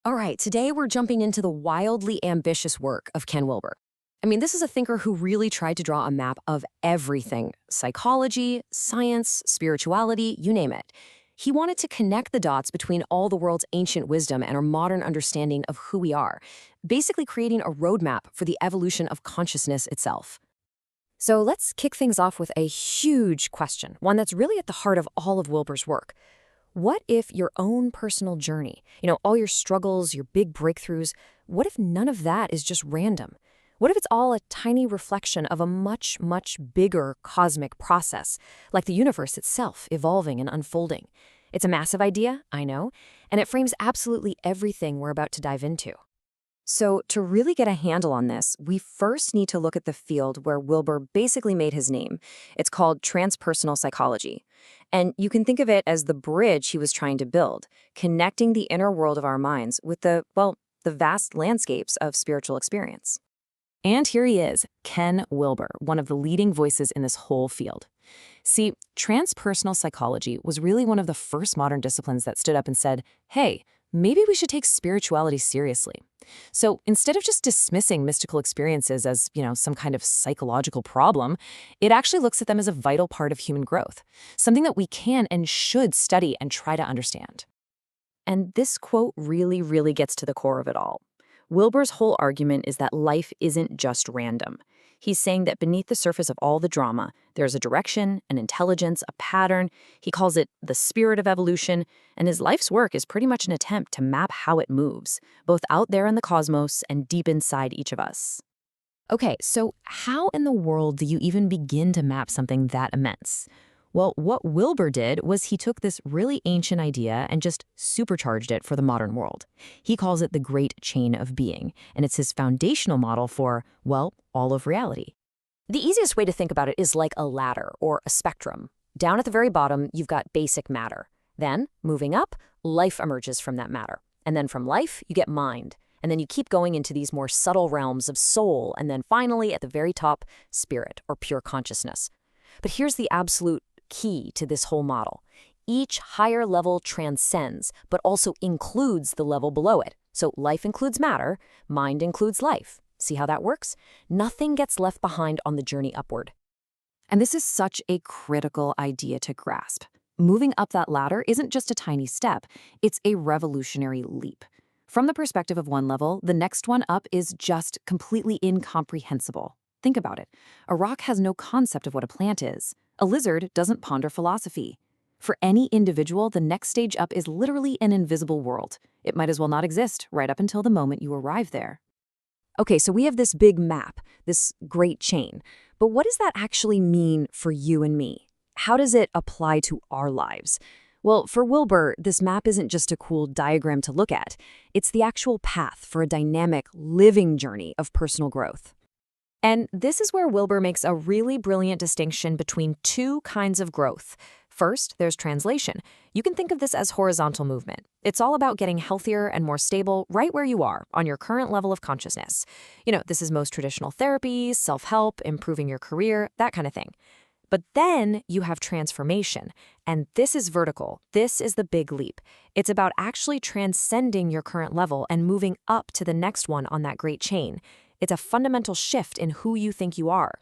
All right, today we're jumping into the wildly ambitious work of Ken Wilber. I mean, this is a thinker who really tried to draw a map of everything: psychology, science, spirituality, you name it. He wanted to connect the dots between all the world's ancient wisdom and our modern understanding of who we are, basically creating a roadmap for the evolution of consciousness itself. So let's kick things off with a huge question, one that's really at the heart of all of Wilber's work. What if your own personal journey, all your struggles, your big breakthroughs, what if none of that is just random? What if it's all a tiny reflection of a much, much bigger cosmic process, like the universe itself evolving and unfolding? It's a massive idea, I know, and it frames absolutely everything we're about to dive into. So, to really get a handle on this, we first need to look at the field where Wilber basically made his name. It's called transpersonal psychology. And you can think of it as the bridge he was trying to build, connecting the inner world of our minds with the vast landscapes of spiritual experience. And here he is, Ken Wilber, one of the leading voices in this whole field. See, transpersonal psychology was really one of the first modern disciplines that stood up and said, hey, maybe we should take spirituality seriously. So instead of just dismissing mystical experiences as, some kind of psychological problem, it actually looks at them as a vital part of human growth, something that we can and should study and try to understand. And this quote really, really gets to the core of it all. Wilber's whole argument is that life isn't just random. He's saying that beneath the surface of all the drama, there's a direction, an intelligence, a pattern. He calls it the spirit of evolution, and his life's work is pretty much an attempt to map how it moves, both out there in the cosmos and deep inside each of us. Okay, so how in the world do you even begin to map something that immense? Well, what Wilber did was he took this really ancient idea and just supercharged it for the modern world. He calls it the Great Chain of Being, and it's his foundational model for, all of reality. The easiest way to think about it is like a ladder or a spectrum. Down at the very bottom, you've got basic matter. Then, moving up, life emerges from that matter. And then from life, you get mind. And then you keep going into these more subtle realms of soul, and then finally, at the very top, spirit or pure consciousness. But here's the absolute key to this whole model. Each higher level transcends, but also includes the level below it. So life includes matter, mind includes life. See how that works? Nothing gets left behind on the journey upward. And this is such a critical idea to grasp. Moving up that ladder isn't just a tiny step, it's a revolutionary leap. From the perspective of one level, the next one up is just completely incomprehensible. Think about it. A rock has no concept of what a plant is. A lizard doesn't ponder philosophy. For any individual, the next stage up is literally an invisible world. It might as well not exist right up until the moment you arrive there. Okay, so we have this big map, this great chain. But what does that actually mean for you and me? How does it apply to our lives? Well, for Wilber, this map isn't just a cool diagram to look at. It's the actual path for a dynamic, living journey of personal growth. And this is where Wilber makes a really brilliant distinction between two kinds of growth. First, there's translation. You can think of this as horizontal movement. It's all about getting healthier and more stable right where you are on your current level of consciousness. This is most traditional therapies, self-help, improving your career, that kind of thing. But then you have transformation, and this is vertical. This is the big leap. It's about actually transcending your current level and moving up to the next one on that great chain. It's a fundamental shift in who you think you are.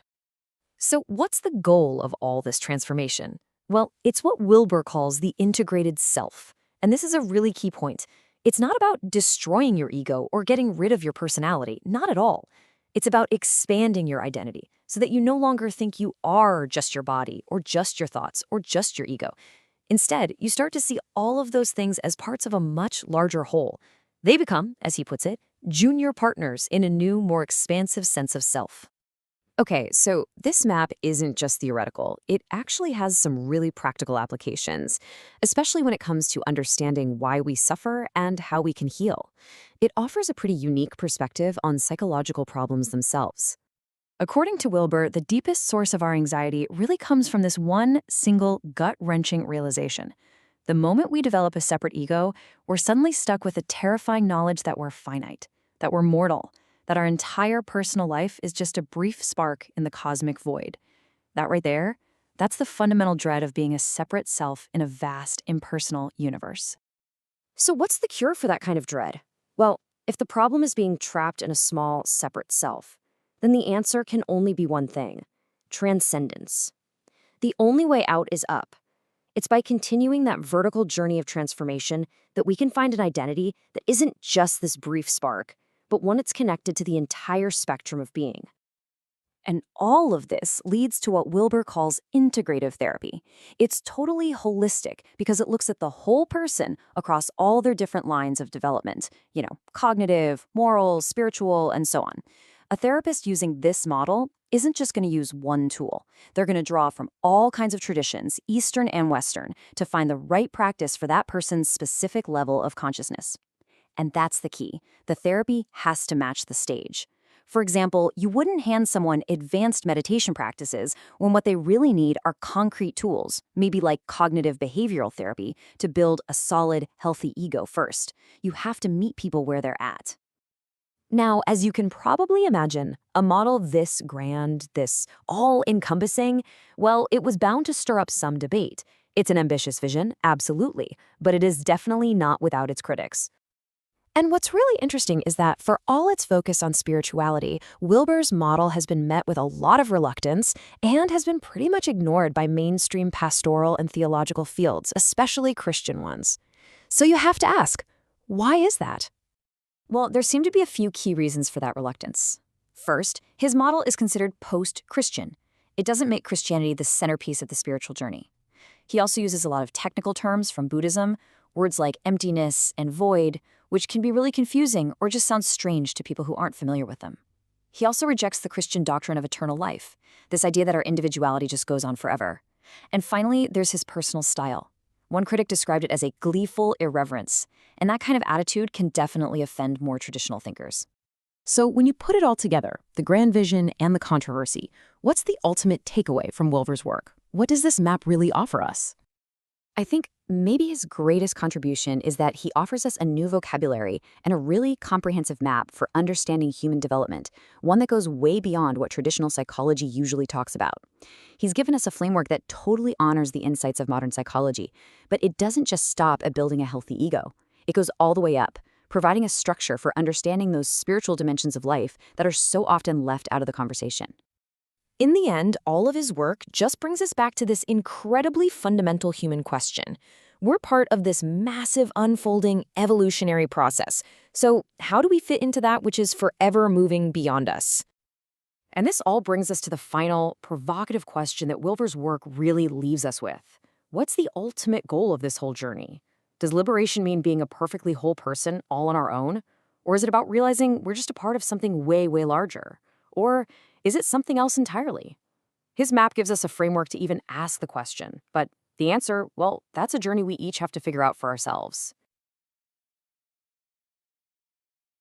So what's the goal of all this transformation? Well, it's what Wilber calls the integrated self. And this is a really key point. It's not about destroying your ego or getting rid of your personality, not at all. It's about expanding your identity so that you no longer think you are just your body or just your thoughts or just your ego. Instead, you start to see all of those things as parts of a much larger whole. They become, as he puts it, junior partners in a new, more expansive sense of self. Okay, so this map isn't just theoretical. It actually has some really practical applications, especially when it comes to understanding why we suffer and how we can heal. It offers a pretty unique perspective on psychological problems themselves. According to Wilber, the deepest source of our anxiety really comes from this one single gut-wrenching realization. The moment we develop a separate ego, we're suddenly stuck with the terrifying knowledge that we're finite, that we're mortal, that our entire personal life is just a brief spark in the cosmic void. That right there, that's the fundamental dread of being a separate self in a vast, impersonal universe. So what's the cure for that kind of dread? Well, if the problem is being trapped in a small, separate self, then the answer can only be one thing: transcendence. The only way out is up. It's by continuing that vertical journey of transformation that we can find an identity that isn't just this brief spark, but one that's connected to the entire spectrum of being. And all of this leads to what Wilber calls integrative therapy. It's totally holistic because it looks at the whole person across all their different lines of development, cognitive, moral, spiritual, and so on. A therapist using this model isn't just going to use one tool. They're going to draw from all kinds of traditions, Eastern and Western, to find the right practice for that person's specific level of consciousness. And that's the key. The therapy has to match the stage. For example, you wouldn't hand someone advanced meditation practices when what they really need are concrete tools, maybe like cognitive behavioral therapy, to build a solid, healthy ego first. You have to meet people where they're at. Now, as you can probably imagine, a model this grand, this all-encompassing, well, it was bound to stir up some debate. It's an ambitious vision, absolutely, but it is definitely not without its critics. And what's really interesting is that for all its focus on spirituality, Wilber's model has been met with a lot of reluctance and has been pretty much ignored by mainstream pastoral and theological fields, especially Christian ones. So you have to ask, why is that? Well, there seem to be a few key reasons for that reluctance. First, his model is considered post-Christian. It doesn't make Christianity the centerpiece of the spiritual journey. He also uses a lot of technical terms from Buddhism, words like emptiness and void, which can be really confusing or just sound strange to people who aren't familiar with them. He also rejects the Christian doctrine of eternal life, this idea that our individuality just goes on forever. And finally, there's his personal style. One critic described it as a gleeful irreverence, and that kind of attitude can definitely offend more traditional thinkers. So when you put it all together, the grand vision and the controversy, what's the ultimate takeaway from Wilber's work? What does this map really offer us? I think maybe his greatest contribution is that he offers us a new vocabulary and a really comprehensive map for understanding human development, one that goes way beyond what traditional psychology usually talks about. He's given us a framework that totally honors the insights of modern psychology, but it doesn't just stop at building a healthy ego. It goes all the way up, providing a structure for understanding those spiritual dimensions of life that are so often left out of the conversation. In the end, all of his work just brings us back to this incredibly fundamental human question. We're part of this massive, unfolding, evolutionary process. So how do we fit into that which is forever moving beyond us? And this all brings us to the final, provocative question that Wilber's work really leaves us with. What's the ultimate goal of this whole journey? Does liberation mean being a perfectly whole person all on our own? Or is it about realizing we're just a part of something way, way larger? Or is it something else entirely? His map gives us a framework to even ask the question, but the answer, well, that's a journey we each have to figure out for ourselves.